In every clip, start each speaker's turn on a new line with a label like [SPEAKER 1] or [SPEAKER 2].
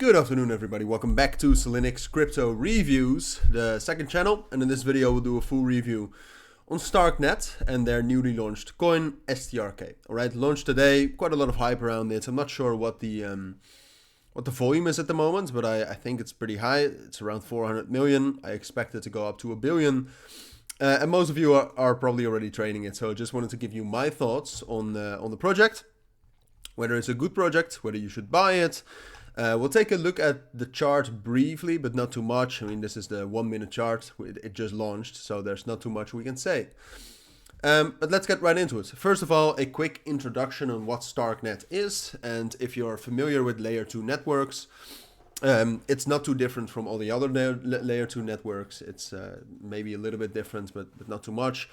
[SPEAKER 1] Good afternoon everybody, welcome back to Cilinix Crypto Reviews, the second channel, and in this video we'll do a full review on Starknet and their newly launched coin STRK. Alright, launched today, quite a lot of hype around it. I'm not sure what the volume is at the moment, but I think it's pretty high. It's around 400 million. I expect it to go up to 1 billion. And most of you are probably already trading it, so I just wanted to give you my thoughts on the project, whether it's a good project, whether you should buy it. We'll take a look at the chart briefly, but not too much. I mean, this is the 1 minute chart. It just launched, so there's not too much we can say. But let's get right into it. First of all, a quick introduction on what Starknet is. And if you're familiar with layer 2 networks, it's not too different from all the other layer 2 networks. It's maybe a little bit different, but not too much.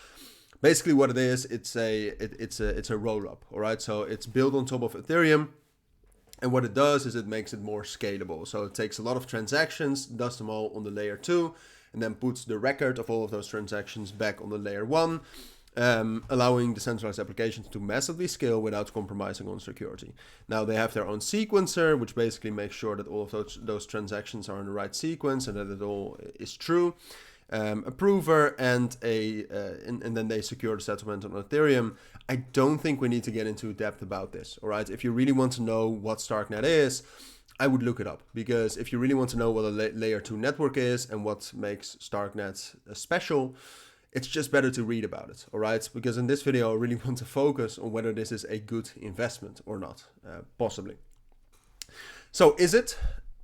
[SPEAKER 1] Basically what it is, it's a roll-up, all right? So it's built on top of Ethereum. And what it does is it makes it more scalable. So it takes a lot of transactions, does them all on the layer 2, and then puts the record of all of those transactions back on the layer 1, allowing decentralized applications to massively scale without compromising on security. Now they have their own sequencer, which basically makes sure that all of those transactions are in the right sequence and that it all is true. A prover and then they secure the settlement on Ethereum. I don't think we need to get into depth about this, all right? If you really want to know what Starknet is, I would look it up, because if you really want to know what a layer 2 network is and what makes Starknet special, it's just better to read about it, all right? Because in this video, I really want to focus on whether this is a good investment or not, possibly. So is it?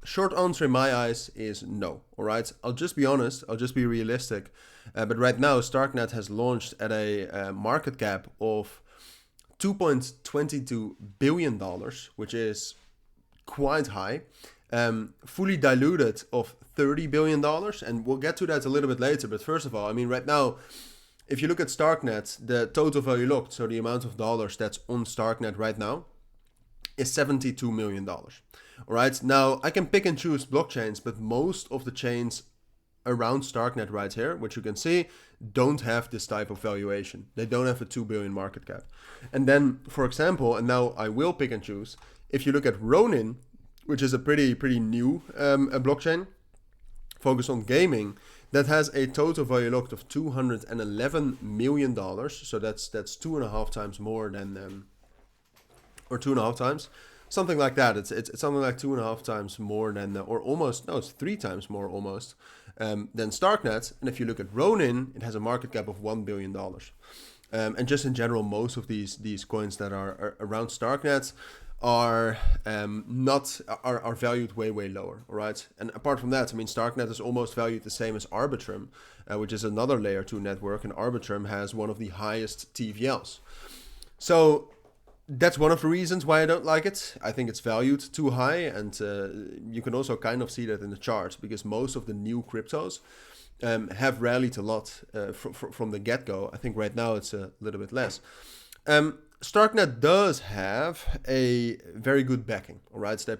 [SPEAKER 1] Short answer in my eyes is no, all right? I'll just be honest, I'll just be realistic. But right now, Starknet has launched at a market cap of $2.22 billion, which is quite high. Fully diluted of $30 billion, and we'll get to that a little bit later. But first of all, I mean, right now, if you look at Starknet, the total value locked, so the amount of dollars that's on Starknet right now, is $72 million. All right, now I can pick and choose blockchains, but most of the chains around Starknet right here, which you can see, don't have this type of valuation. They don't have a 2 billion market cap. And then, for example, and now I will pick and choose, if you look at Ronin, which is a pretty new a blockchain focused on gaming, that has a total value locked of $211 million. So that's 2.5 times more than, or 2.5 times. Something like that. It's something like 2.5 times more than, or almost, no, it's 3 times more almost than Starknet. And if you look at Ronin, it has a market cap of $1 billion. And just in general, most of these coins that are around Starknet are valued way lower. All right. And apart from that, I mean, Starknet is almost valued the same as Arbitrum, which is another layer 2 network, and Arbitrum has one of the highest TVLs. So that's one of the reasons why I don't like it. I think it's valued too high, and you can also kind of see that in the chart, because most of the new cryptos have rallied a lot from the get-go. I think right now it's a little bit less. Starknet does have a very good backing, all right? So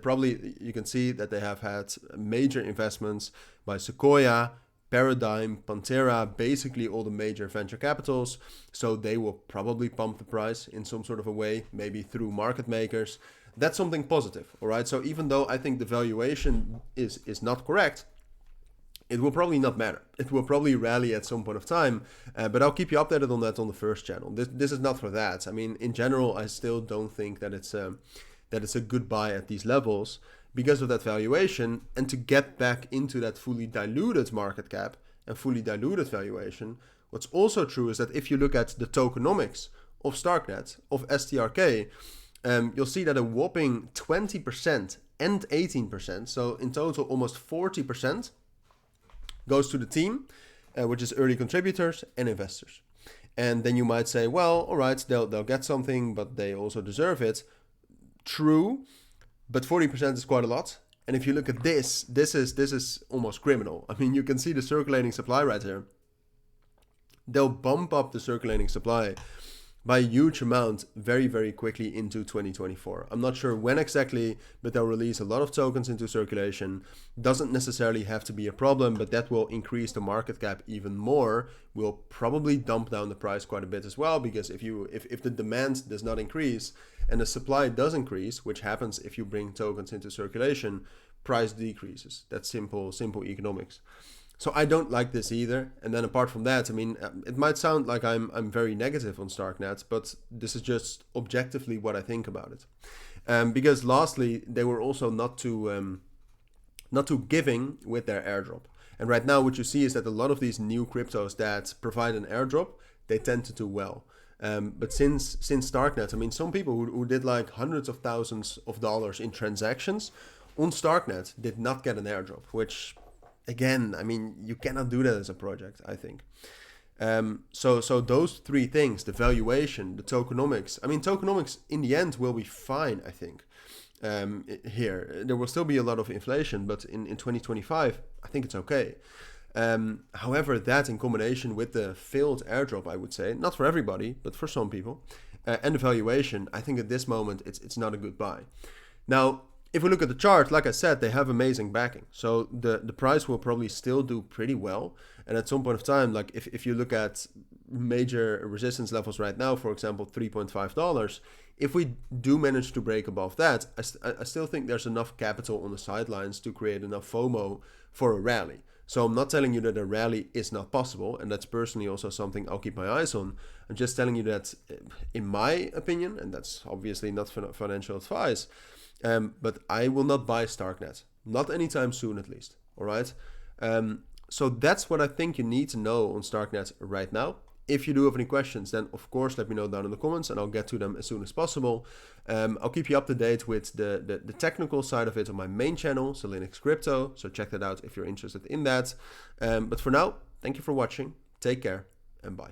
[SPEAKER 1] you can see that they have had major investments by Sequoia, Paradigm, Pantera, basically all the major venture capitals. So they will probably pump the price in some sort of a way, maybe through market makers. That's something positive, all right? So even though I think the valuation is not correct, it will probably not matter. It will probably rally at some point of time, but I'll keep you updated on that on the first channel. This is not for that. I mean, in general, I still don't think that it's a good buy at these levels, because of that valuation. And to get back into that fully diluted market cap and fully diluted valuation, what's also true is that if you look at the tokenomics of Starknet, of STRK, you'll see that a whopping 20% and 18%, so in total almost 40%, goes to the team, which is early contributors and investors. And then you might say, well, all right, they'll get something, but they also deserve it. True. But 40% is quite a lot. And if you look at this is almost criminal. I mean, you can see the circulating supply right here. They'll bump up the circulating supply by a huge amount very quickly into 2024. I'm not sure when exactly, but they'll release a lot of tokens into circulation. Doesn't necessarily have to be a problem, but that will increase the market cap even more. Will probably dump down the price quite a bit as well, because if the demand does not increase and the supply does increase, which happens if you bring tokens into circulation, price decreases. That's simple economics. So I don't like this either. And then apart from that, I mean, it might sound like I'm very negative on Starknet, but this is just objectively what I think about it. Because lastly, they were also not too giving with their airdrop. And right now what you see is that a lot of these new cryptos that provide an airdrop, they tend to do well. But since Starknet, I mean, some people who did like hundreds of thousands of dollars in transactions on Starknet did not get an airdrop, which again, I mean, you cannot do that as a project, I think. So those three things, the valuation, the tokenomics, I mean, tokenomics in the end will be fine, I think. Here, there will still be a lot of inflation, but in 2025, I think it's okay. However, that in combination with the failed airdrop, I would say, not for everybody, but for some people, and the valuation, I think at this moment, it's not a good buy. Now, if we look at the chart, like I said, they have amazing backing. So the price will probably still do pretty well. And at some point of time, like if you look at major resistance levels right now, for example, $3.5, if we do manage to break above that, I still think there's enough capital on the sidelines to create enough FOMO for a rally. So I'm not telling you that a rally is not possible, and that's personally also something I'll keep my eyes on. I'm just telling you that, in my opinion, and that's obviously not financial advice, but I will not buy Starknet, not anytime soon at least. All right. So that's what I think you need to know on Starknet right now. If you do have any questions, then of course let me know down in the comments and I'll get to them as soon as possible. I'll keep you up to date with the technical side of it on my main channel, Cilinix Crypto. So check that out if you're interested in that. But for now, thank you for watching. Take care and bye.